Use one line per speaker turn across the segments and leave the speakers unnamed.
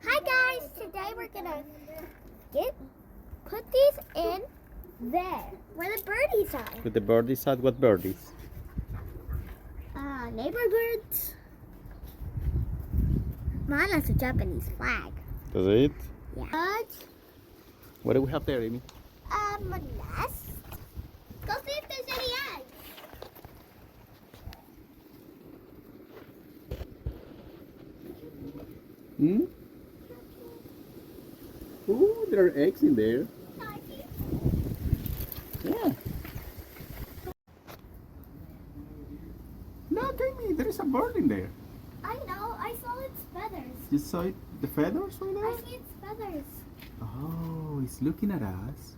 Hi guys, today we're gonna put these in there where the birdies are.
With the birdies at what birdies?
Neighbor birds. Mine has a Japanese flag.
Does it?
Yeah.
What do we have there, Amy?
A nest. Go see if there's any eggs.
Hmm? Oh, there are eggs in there. Yeah. Look, Amy, there is a bird in there.
I know, I saw its feathers.
You saw it, the feathers right
I
there?
see its feathers.
Oh, it's looking at us.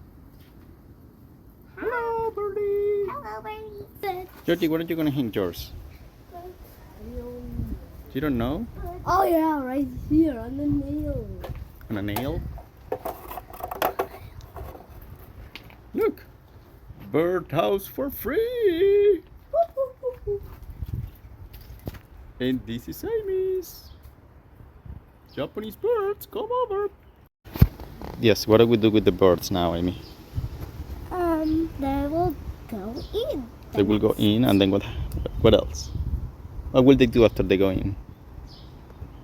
Hello, birdie.
Hello, birdie.
Georgie, where are you going to hang yours? You don't know?
Oh yeah, right here on the nail.
On a nail? Look! Birdhouse for free! And this is Amy's. Japanese birds, come over! Yes, what do we do with the birds now, Amy?
They will go in.
They will go in, and then what else? What will they do after they go in?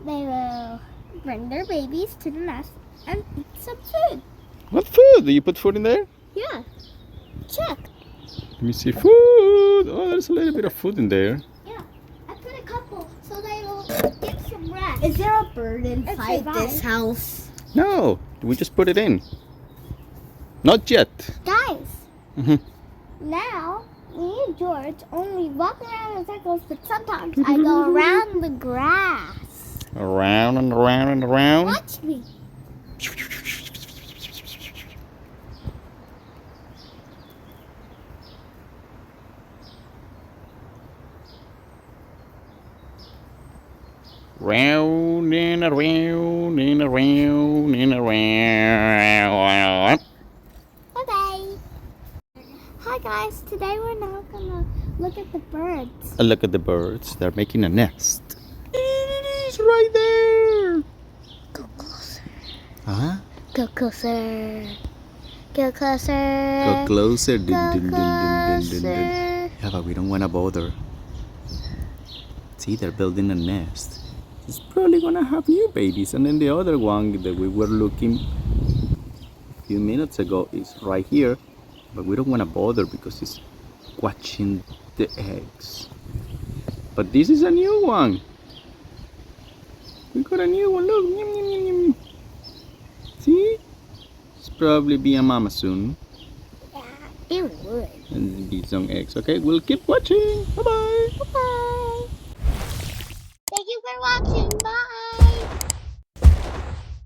They will bring their babies to the nest and eat some food.
What food? Do you put food in there?
Yeah. Check.
Let me see. Food! Oh, there's a little bit of food in there.
Yeah. I put a couple so they will get some rest.
Is there a bird inside this house?
No, we just put it in. Not yet.
Guys,
Mhm.
now me and George only walk around in circles, but sometimes I go around the grass.
Around and around and around.
Watch me.
Round and around and around and around.
Okay. Hi guys, today we're now gonna look at the birds.
Look at the birds. They're making a nest. It is right there.
Go closer.
Huh?
Go closer. Go closer.
Go closer. Dun,
Go
dun, dun, dun, dun, dun, dun.
closer.
Yeah, but we don't want to bother. See, they're building a nest. It's probably gonna have new babies, and then the other one that we were looking a few minutes ago is right here, but we don't want to bother because it's watching the eggs. But this is a new one. We got a new one. Look, yum, yum, yum, yum. See, it's probably be a mama soon,
Yeah, it would.
and be some eggs. Okay, we'll keep watching. Bye bye.
Bye. Thank you for watching.